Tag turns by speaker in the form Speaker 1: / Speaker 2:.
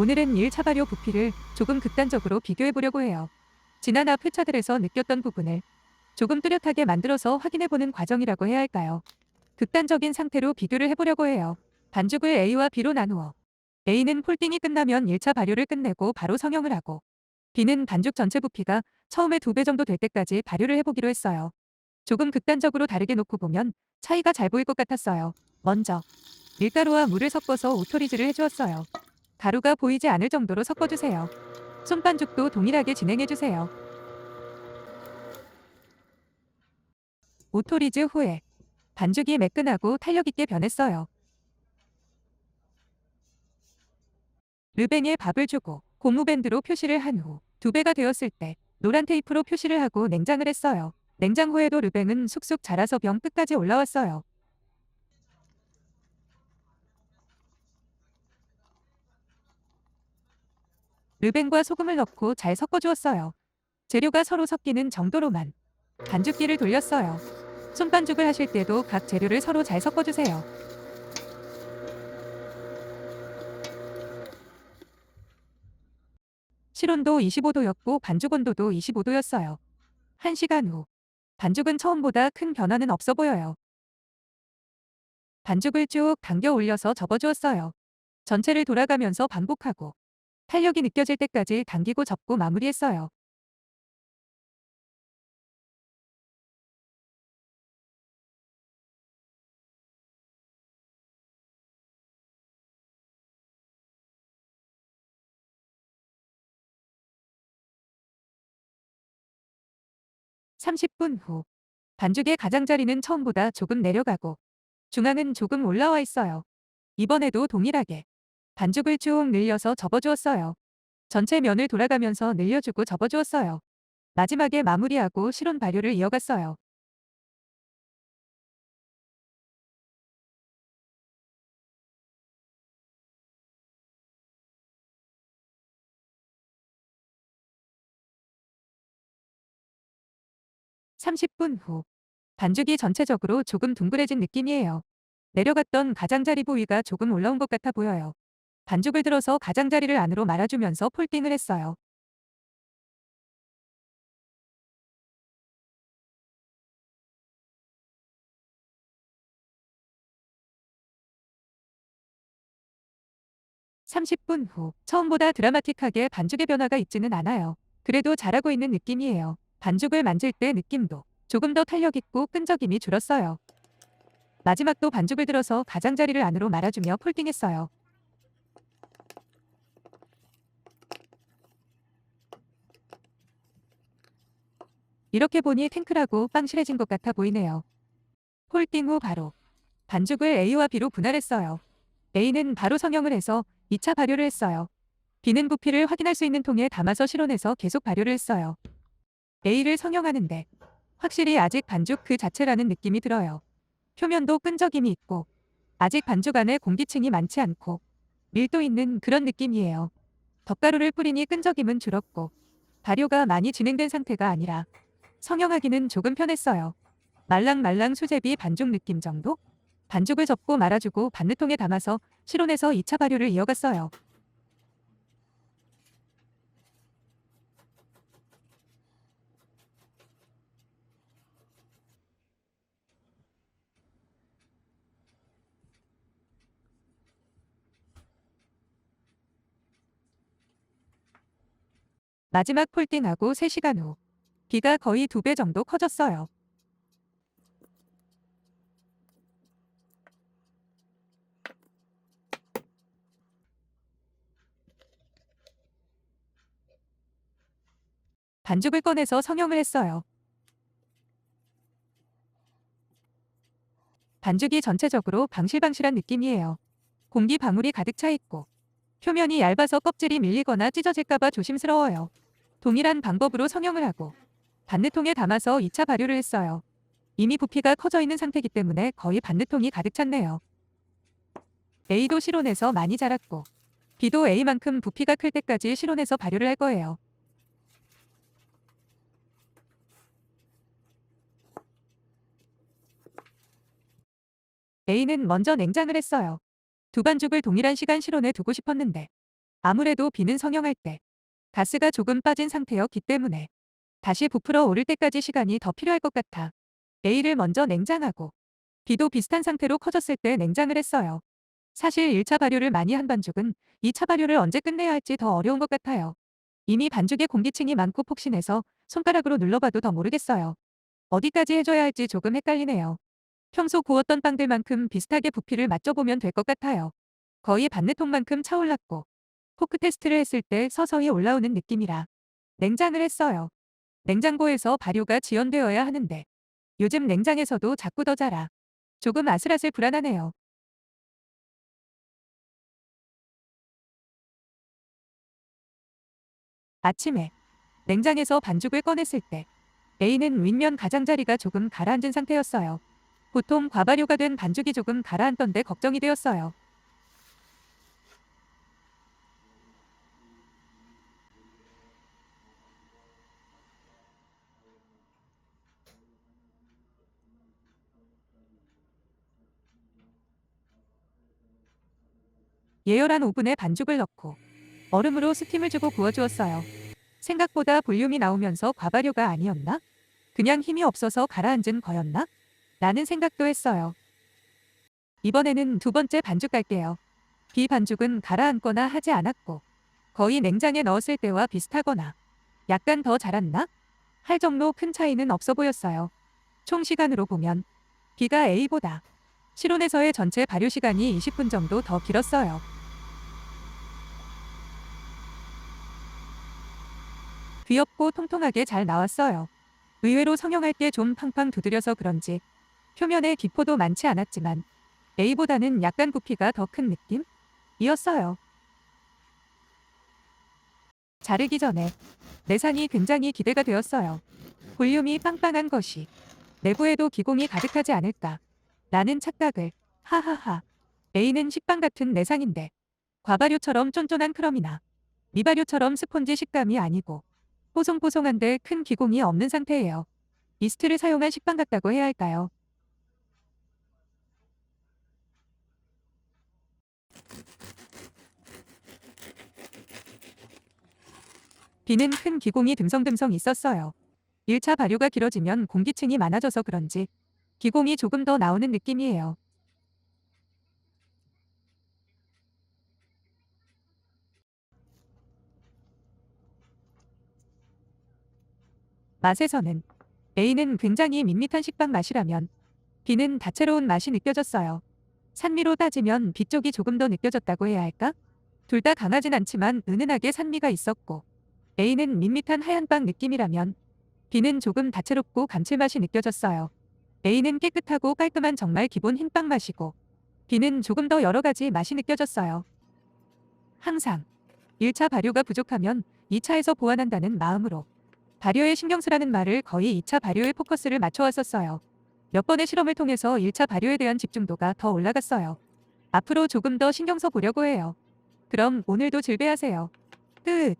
Speaker 1: 오늘은 1차 발효 부피를 조금 극단적으로 비교해 보려고 해요. 지난 앞 회차들에서 느꼈던 부분을 조금 뚜렷하게 만들어서 확인해 보는 과정이라고 해야 할까요? 극단적인 상태로 비교를 해보려고 해요. 반죽을 A와 B로 나누어 A는 폴딩이 끝나면 1차 발효를 끝내고 바로 성형을 하고 B는 반죽 전체 부피가 처음에 2배 정도 될 때까지 발효를 해보기로 했어요. 조금 극단적으로 다르게 놓고 보면 차이가 잘 보일 것 같았어요. 먼저 밀가루와 물을 섞어서 오토리즈를 해주었어요. 가루가 보이지 않을 정도로 섞어주세요. 손반죽도 동일하게 진행해주세요. 오토리즈 후에 반죽이 매끈하고 탄력있게 변했어요. 르뱅에 밥을 주고 고무밴드로 표시를 한 후 2배가 되었을 때 노란 테이프로 표시를 하고 냉장을 했어요. 냉장 후에도 르뱅은 쑥쑥 자라서 병 끝까지 올라왔어요. 르뱅과 소금을 넣고 잘 섞어주었어요. 재료가 서로 섞이는 정도로만 반죽기를 돌렸어요. 손반죽을 하실 때도 각 재료를 서로 잘 섞어주세요. 실온도 25도였고 반죽 온도도 25도였어요. 1시간 후 반죽은 처음보다 큰 변화는 없어 보여요. 반죽을 쭉 당겨 올려서 접어주었어요. 전체를 돌아가면서 반복하고 탄력이 느껴질 때까지 당기고 접고 마무리했어요. 30분 후 반죽의 가장자리는 처음보다 조금 내려가고 중앙은 조금 올라와 있어요. 이번에도 동일하게 반죽을 쭉 늘려서 접어주었어요. 전체 면을 돌아가면서 늘려주고 접어주었어요. 마지막에 마무리하고 실온 발효를 이어갔어요. 30분 후 반죽이 전체적으로 조금 둥그레진 느낌이에요. 내려갔던 가장자리 부위가 조금 올라온 것 같아 보여요. 반죽을 들어서 가장자리를 안으로 말아주면서 폴딩을 했어요. (30분) 후 처음보다 드라마틱하게 반죽의 변화가 있지는 않아요. 그래도 잘하고 있는 느낌이에요. 반죽을 만질 때 느낌도 조금 더 탄력있고 끈적임이 줄었어요. 마지막도 반죽을 들어서 가장자리를 안으로 말아주며 폴딩했어요. 이렇게 보니 탱크라고 빵실해진 것 같아 보이네요. 폴딩 후 바로 반죽을 A와 B로 분할했어요. A는 바로 성형을 해서 2차 발효를 했어요. B는 부피를 확인할 수 있는 통에 담아서 실온해서 계속 발효를 했어요. A를 성형하는데 확실히 아직 반죽 그 자체라는 느낌이 들어요. 표면도 끈적임이 있고 아직 반죽 안에 공기층이 많지 않고 밀도 있는 그런 느낌이에요. 덧가루를 뿌리니 끈적임은 줄었고 발효가 많이 진행된 상태가 아니라 성형하기는 조금 편했어요. 말랑말랑 수제비 반죽 느낌 정도? 반죽을 접고 말아주고 반느통에 담아서 실온해서 2차 발효를 이어갔어요. 마지막 폴딩하고 3시간 후 비가 거의 2배 정도 커졌어요. 반죽을 꺼내서 성형을 했어요. 반죽이 전체적으로 방실방실한 느낌이에요. 공기 방울이 가득 차 있고 표면이 얇아서 껍질이 밀리거나 찢어질까봐 조심스러워요. 동일한 방법으로 성형을 하고 반느통에 담아서 2차 발효를 했어요. 이미 부피가 커져 있는 상태이기 때문에 거의 반느통이 가득 찼네요. A도 실온에서 많이 자랐고 B도 A만큼 부피가 클 때까지 실온에서 발효를 할 거예요. A는 먼저 냉장을 했어요. 두 반죽을 동일한 시간 실온에 두고 싶었는데 아무래도 B는 성형할 때 가스가 조금 빠진 상태였기 때문에 다시 부풀어 오를 때까지 시간이 더 필요할 것 같아 A를 먼저 냉장하고 B도 비슷한 상태로 커졌을 때 냉장을 했어요. 사실 1차 발효를 많이 한 반죽은 2차 발효를 언제 끝내야 할지 더 어려운 것 같아요. 이미 반죽에 공기층이 많고 폭신해서 손가락으로 눌러봐도 더 모르겠어요. 어디까지 해줘야 할지 조금 헷갈리네요. 평소 구웠던 빵들만큼 비슷하게 부피를 맞춰보면 될 것 같아요. 거의 반내통만큼 차올랐고 포크 테스트를 했을 때 서서히 올라오는 느낌이라 냉장을 했어요. 냉장고에서 발효가 지연되어야 하는데 요즘 냉장에서도 자꾸 더 자라 조금 아슬아슬 불안하네요. 아침에 냉장에서 반죽을 꺼냈을 때 A는 윗면 가장자리가 조금 가라앉은 상태였어요. 보통 과발효가 된 반죽이 조금 가라앉던데 걱정이 되었어요. 예열한 오븐에 반죽을 넣고 얼음으로 스팀을 주고 구워주었어요. 생각보다 볼륨이 나오면서 과발효가 아니었나? 그냥 힘이 없어서 가라앉은 거였나? 라는 생각도 했어요. 이번에는 두 번째 반죽 갈게요. B 반죽은 가라앉거나 하지 않았고 거의 냉장에 넣었을 때와 비슷하거나 약간 더 자랐나? 할 정도 큰 차이는 없어 보였어요. 총 시간으로 보면 B가 A보다 실온에서의 전체 발효 시간이 20분 정도 더 길었어요. 귀엽고 통통하게 잘 나왔어요. 의외로 성형할 때 좀 팡팡 두드려서 그런지 표면에 기포도 많지 않았지만 A보다는 약간 부피가 더 큰 느낌이었어요. 자르기 전에 내산이 굉장히 기대가 되었어요. 볼륨이 빵빵한 것이 내부에도 기공이 가득하지 않을까 라는 착각을 하하하. A는 식빵 같은 내상인데 과발효처럼 쫀쫀한 크럼이나 미발효처럼 스폰지 식감이 아니고 뽀송뽀송한데 큰 기공이 없는 상태예요. 이스트를 사용한 식빵 같다고 해야 할까요? B는 큰 기공이 듬성듬성 있었어요. 1차 발효가 길어지면 공기층이 많아져서 그런지 기공이 조금 더 나오는 느낌이에요. 맛에서는 A는 굉장히 밋밋한 식빵 맛이라면 B는 다채로운 맛이 느껴졌어요. 산미로 따지면 B 쪽이 조금 더 느껴졌다고 해야 할까? 둘 다 강하진 않지만 은은하게 산미가 있었고 A는 밋밋한 하얀 빵 느낌이라면 B는 조금 다채롭고 감칠맛이 느껴졌어요. A는 깨끗하고 깔끔한 정말 기본 흰빵 맛이고 B는 조금 더 여러 가지 맛이 느껴졌어요. 항상 1차 발효가 부족하면 2차에서 보완한다는 마음으로 발효에 신경 쓰라는 말을 거의 2차 발효에 포커스를 맞춰왔었어요. 몇 번의 실험을 통해서 1차 발효에 대한 집중도가 더 올라갔어요. 앞으로 조금 더 신경 써 보려고 해요. 그럼 오늘도 즐배하세요. 끝.